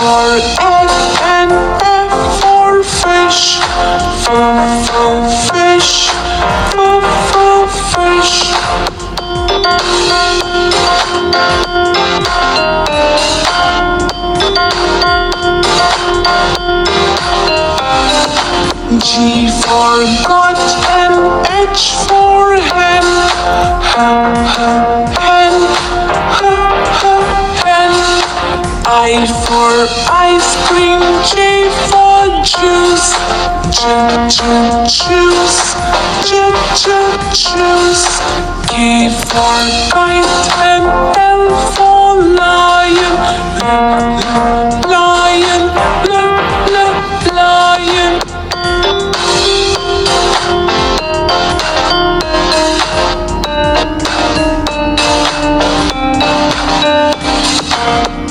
for egg and F for fish. Fish. Fish. G for got and H for hen. Hen. I for ice cream, J for juice. Juice. K for kite and L for lion. Lion.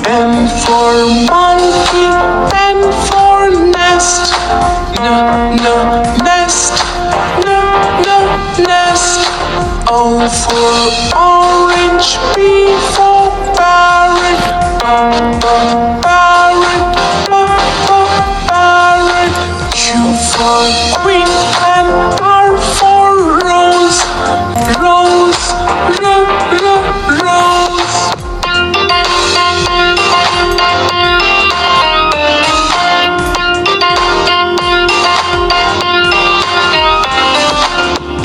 M for monkey, N for nest. Nest. O for orange, P for parrot. Parrot. Q for queen and R for rose. Rose.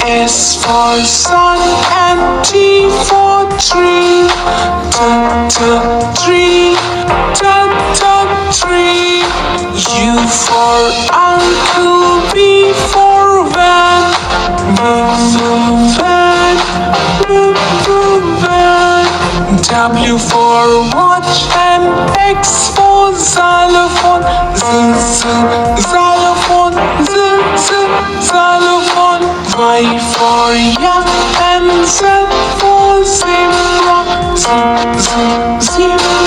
S for sun and T for tree. Tree. U for uncle, V for van. W for watch and X for xylophone. Xylophone. Y for yak and Z for zebra. Zebra.